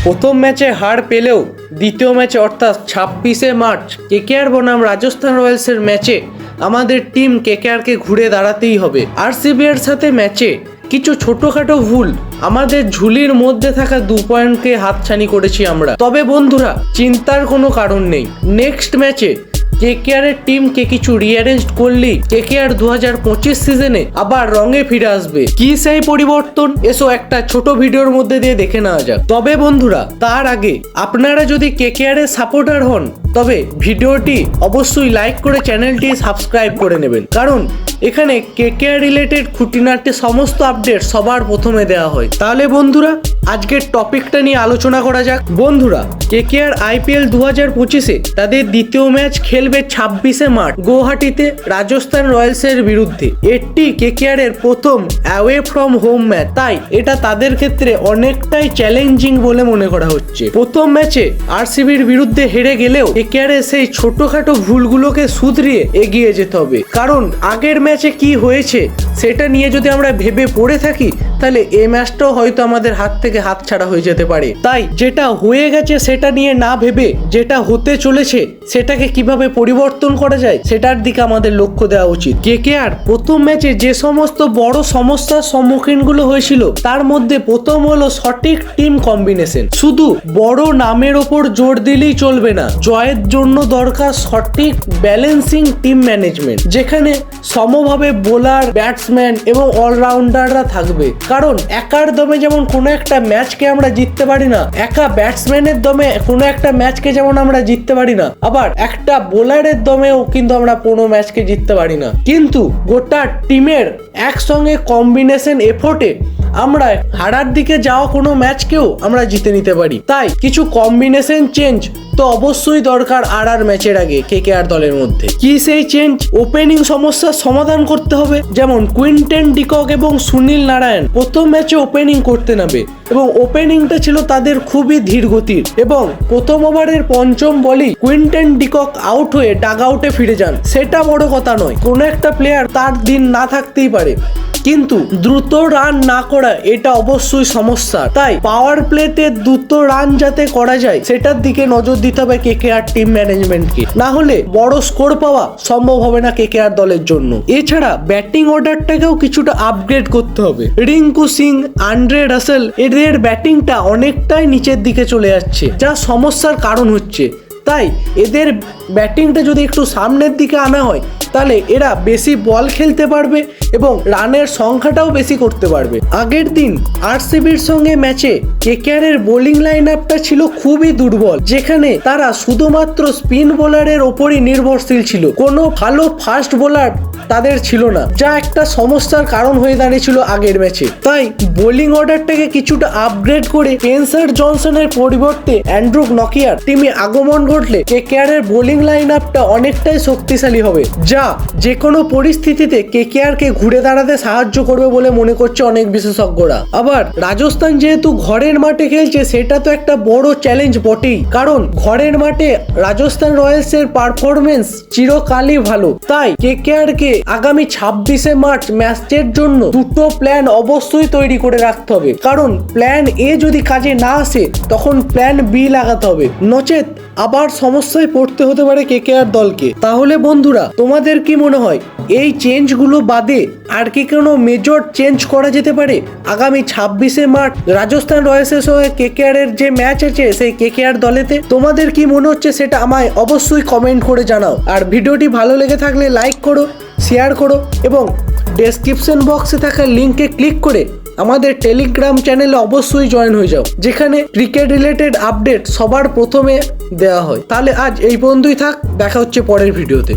প্রথম ম্যাচে হার পেলেও দ্বিতীয় ম্যাচে অর্থাৎ 26শে মার্চ কেকেআর বনাম রাজস্থান রয়্যালসের ম্যাচে আমাদের টিম কেকেআরকে ঘুরে দাঁড়াতেই হবে। আরসিবি এর সাথে ম্যাচে কিছু ছোটখাটো ভুল আমাদের ঝুলির মধ্যে থাকা 2 পয়েন্টকে হাতছানি করেছি আমরা। তবে বন্ধুরা, চিন্তার কোনো কারণ নেই। নেক্সট ম্যাচে কেকেআর এর টিমকে কিছু রিঅ্যারেঞ্জ করলেই কেকেআর 2025 সিজনে আবার রঙে ফিরে আসবে। কি সেই পরিবর্তন, এসো একটা ছোট ভিডিওর মধ্যে দিয়ে দেখে নেওয়া যাক। তবে বন্ধুরা, তার আগে আপনারা যদি কেকেআর এর সাপোর্টার হন তবে ভিডিওটি অবশ্যই লাইক করে চ্যানেলটি সাবস্ক্রাইব করে নেবেন, কারণ এখানে কেকেআর রিলেটেড খুঁটিনাটি সমস্ত আপডেট সবার প্রথমে দেওয়া হয়। তাহলে বন্ধুরা, আজকের টপিকটা নিয়ে আলোচনা করা যাক। বন্ধুরা, কেকেআর আইপিএল 2025-এ তাদের দ্বিতীয় ম্যাচ খেলবে 26শে মার্চ গুয়াহাটিতে রাজস্থান রয়্যালসের বিরুদ্ধে। এটি কেকেআর এর প্রথম অ্যাওয়ে ফ্রম হোম ম্যাচ, তাই এটা তাদের ক্ষেত্রে অনেকটাই চ্যালেঞ্জিং বলে মনে করা হচ্ছে। প্রথম ম্যাচে আরসিবির বিরুদ্ধে হেরে গেলেও কেকেআর এর সেই ছোটখাটো ভুলগুলোকে শুধরিয়ে এগিয়ে যেতে হবে, কারণ আগের ম্যাচে কি হয়েছে সেটা নিয়ে যদি আমরা ভেবে পড়ে থাকি তাহলে এই ম্যাচটাও হয়তো আমাদের হাত থেকে হাত ছাড়া হয়ে যেতে পারে। তাই যেটা হয়ে গেছে সেটা নিয়ে না ভেবে যেটা হতে চলেছে সেটাকে কিভাবে পরিবর্তন করা যায় সেটার দিকে আমাদের লক্ষ্য দেওয়া উচিত। কেকেআর প্রথম ম্যাচে যে সমস্ত বড় সমস্যার সম্মুখীন গুলো হয়েছিল তার মধ্যে প্রথম হলো সঠিক টিম কম্বিনেশন। শুধু বড় নামের ওপর জোর দিলেই চলবে না, জয়ের জন্য দরকার সঠিক ব্যালেন্সিং টিম ম্যানেজমেন্ট, যেখানে সমভাবে বোলার, ব্যাটসম্যান এবং অলরাউন্ডাররা থাকবে। কারণ একার দমে যেমন কোনো একটা ম্যাচকে আমরা জিততে পারি না, একা ব্যাটসম্যানের দমে কোনো একটা ম্যাচকে যেমন আমরা জিততে পারি না, আবার একটা বোলারের দমেও কিন্তু আমরা কোনো ম্যাচকে জিততে পারি না। কিন্তু গোটা টিমের একসঙ্গে কম্বিনেশন এফোর্টে আমরা হারার দিকে যাওয়া কোনো ম্যাচকেও আমরা জিতে নিতে পারি। তাই কিছু কম্বিনেশন চেঞ্জ তো অবশ্যই দরকার আর ম্যাচের আগে কেকেআর দলের মধ্যে। কি সেই চেঞ্জ? ওপেনিং সমস্যার সমাধান করতে হবে। যেমন কুইন্টন ডিকক এবং সুনীল নারায়ণ প্রথম ম্যাচে ওপেনিং করতে নামে এবং ওপেনিংটা ছিল তাদের খুবই ধীর গতির, এবং প্রথম ওভারের পঞ্চম বলেই কুইন্টন ডিকক আউট হয়ে ডাগ আউটে ফিরে যান। সেটা বড় কথা নয়, কোনো একটা প্লেয়ার তার দিন না থাকতেই পারে, কিন্তু দ্রুত রান না করা এটা অবশ্যই সমস্যা। তাই পাওয়ার প্লেতে দ্রুত রান যাতে করা যায় সেটার দিকে নজর দিতে হবে কেকেআর টিম ম্যানেজমেন্টকে, না হলে বড় স্কোর পাওয়া সম্ভব হবে না কেকেআর দলের জন্য। এছাড়া ব্যাটিং অর্ডারটাকেও কিছুটা আপগ্রেড করতে হবে। রিঙ্কু সিং, আন্দ্রে রাসেল এদের ব্যাটিংটা অনেকটাই নিচের দিকে চলে যাচ্ছে, যা সমস্যার কারণ হচ্ছে। তাই এদের ব্যাটিংটা যদি একটু সামনের দিকে আনা হয় তাহলে এরা বেশি বল খেলতে পারবে এবং রানের সংখ্যাটাও বেশি করতে পারবে। আগের দিন আরসিবির সঙ্গে ম্যাচে কেকেআর এর বোলিং লাইন আপটা ছিল খুবই দুর্বল, যেখানে তারা শুধুমাত্র স্পিন বোলারের ওপরই নির্ভরশীল ছিল, কোনো ভালো ফাস্ট বোলার তাদের ছিল না, যা একটা সমস্যার কারণ হয়ে দাঁড়িয়েছিল আগের ম্যাচে। তাই বোলিং অর্ডারটাকে কিছুটা আপগ্রেড করে স্পেন্সার জনসনের পরিবর্তে অ্যান্ড্রু নকিয়ার টিমে আগমন ঘটলে কেকেআর এর বোলিং লাইন আপটা অনেকটাই শক্তিশালী হবে, যা যে কোনো পরিস্থিতিতে কেকেআর কে ঘুরে দাঁড়াতে সাহায্য করবে বলে মনে করছে অনেক বিশেষজ্ঞরা। আবার রাজস্থান যেহেতু ঘরের মাঠে খেলছে সেটা তো একটা বড় চ্যালেঞ্জ বটেই, কারণ ঘরের মাঠে রাজস্থান রয়্যালস এর পারফরমেন্স চিরকালই ভালো। তাই কেকেআর কে আগামী 26শে মার্চ ম্যাচের জন্য দুটো প্ল্যান অবশ্যই তৈরি করে রাখতে হবে, কারণ প্ল্যান এ যদি কাজে না আসে তখন প্ল্যান বি লাগাতে হবে, নচেত আবার সমস্যায় পড়তে হতে পারে কেকেআর দলকে। তাহলে বন্ধুরা, তোমাদের কি মনে হয় এই চেঞ্জগুলো বাদে আর কি কোনো মেজর চেঞ্জ করা যেতে পারে আগামী 26শে মার্চ রাজস্থান রয়্যালসের সঙ্গে কেকেআর এর যে ম্যাচ আছে সেই কেকেআর দলেতে? তোমাদের কি মনে হচ্ছে সেটা আমায় অবশ্যই কমেন্ট করে জানাও। আর ভিডিওটি ভালো লেগে থাকলে লাইক করো, শেয়ার করো এবং ডেসক্রিপশন বক্সে থাকা লিঙ্কে ক্লিক করে আমাদের টেলিগ্রাম চ্যানেলে অবশ্যই জয়েন হয়ে যাও, যেখানে ক্রিকেট রিলেটেড আপডেট সবার প্রথমে দেওয়া হয়। তাহলে আজ এই পর্যন্তই থাক, দেখা হচ্ছে পরের ভিডিওতে।